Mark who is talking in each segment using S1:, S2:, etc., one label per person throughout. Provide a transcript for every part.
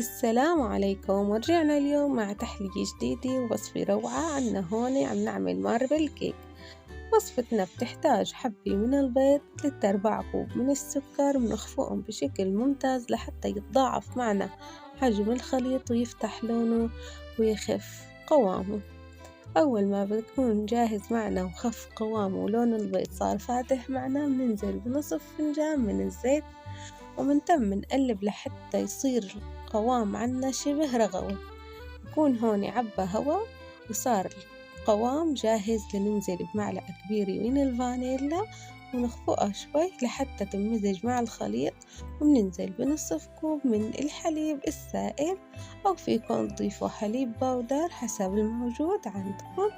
S1: السلام عليكم، ورجعنا اليوم مع تحلية جديدة ووصفة روعة. عنا هون عم نعمل ماربل كيك. وصفتنا بتحتاج حبة من البيض، 3/4 كوب من السكر، بنخفقهم بشكل ممتاز لحتى يتضاعف معنا حجم الخليط ويفتح لونه ويخف قوامه. أول ما بيكون جاهز معنا وخف قوامه ولون البيض صار فاتح معنا، بننزل بنصف فنجان من الزيت ومنتم نقلب لحتى يصير القوام عنا شبه رغوة. بكون هون عبى هوا وصار القوام جاهز لننزل بمعلقة كبيرة من الفانيلا ونخفقها شوي لحتى تمزج مع الخليط، وبننزل بنصف كوب من الحليب السائل، أو فيكن تضيفوا حليب بودر حسب الموجود عندكم.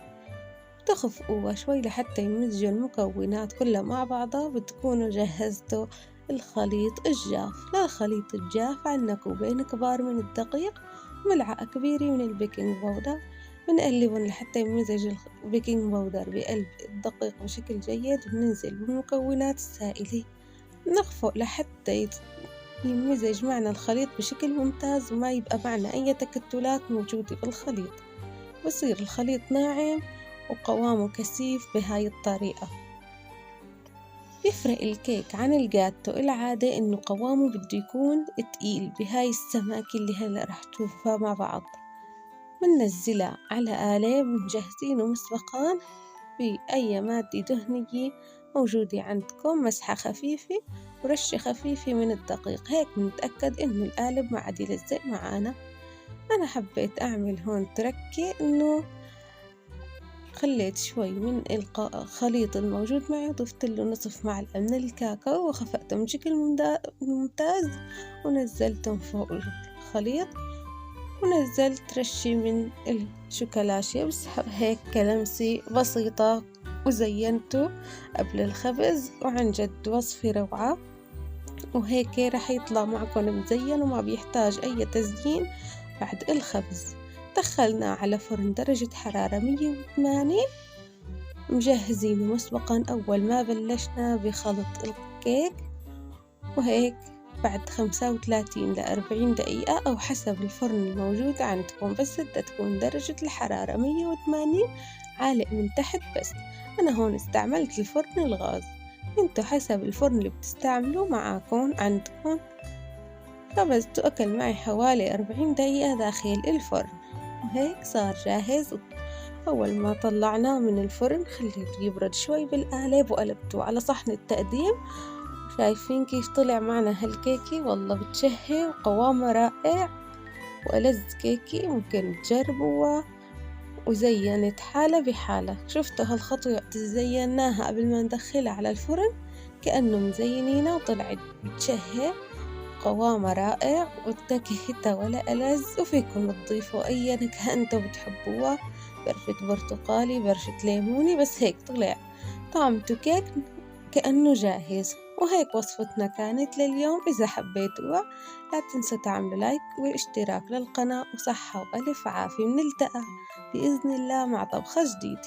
S1: تخفقوها شوي لحتى يمزجوا المكونات كلها مع بعضها. بتكونوا جهزتوا الخليط الجاف. للخليط الجاف عنا كوبين كبار من الدقيق وملعقة كبيرة من البيكنج بودر. بنقلبهم لحتى يمزج البيكنج بودر بقلب الدقيق بشكل جيد، وبننزل بالمكونات السائلة نخفق لحتى يمزج معنا الخليط بشكل ممتاز وما يبقى معنا أي تكتلات موجودة بالخليط. بصير الخليط ناعم وقوامه كثيف بهاي الطريقة. يفرق الكيك عن الجاتو العادي إنه قوامه بده يكون تقيل بهاي السماكة اللي هلا رح تشوفها مع بعض. بننزلها على آلة مجهزينه مسبقا بأي مادة دهنية موجودة عندكم، مسحة خفيفة ورشة خفيفة من الدقيق، هيك بنتأكد إنه القالب ما عاد يلزق معانا. أنا حبيت أعمل هون تركة إنه خليت شوي من الخليط الموجود معي وضفت له نصف معلقة من الكاكاو وخفقتهم بشكل ممتاز ونزلتهم فوق الخليط، ونزلت رشة من الشوكولاتة بس هيك كلمسة بسيطة، وزينته قبل الخبز. وعن جد وصفة روعة، وهيك رح يطلع معكم مزين وما بيحتاج أي تزيين بعد الخبز. دخلناه على فرن درجة حرارة 180، مجهزينه مسبقا أول ما بلشنا بخلط الكيك. وهيك بعد 35 ل40 دقيقة أو حسب الفرن الموجود عندكم، بس بدها تكون درجة الحرارة 180 عالق من تحت بس. أنا هون استعملت الفرن الغاز، انتو حسب الفرن اللي بتستعملوه معاكم عندكم. خبزت وأكل معي حوالي 40 دقيقة داخل الفرن، وهيك صار جاهز. أول ما طلعناه من الفرن خليته يبرد شوي بالقالب وقلبته على صحن التقديم. شايفين كيف طلع معنا هالكيكة؟ والله بتشهي وقوامها رائع وألذ كيكة ممكن تجربوها. وزينت حالة بحالة. شفتوا هالخطوة وقت زيناها قبل ما ندخلها على الفرن كأنه مزينينها، وطلعت بتشهي قوامها رائع وتكهتها ولا ألذ. وفيكم تضيفوا أي نكهة انتو بتحبوها، برشة برتقالي، برشة ليموني، بس هيك طلع طعمته كيك كأنه جاهز. وهيك وصفتنا كانت لليوم. إذا حبيتوها لا تنسوا تعملوا لايك واشتراك للقناة، وصحة وألف عافية. بنلتقى بإذن الله مع طبخة جديدة.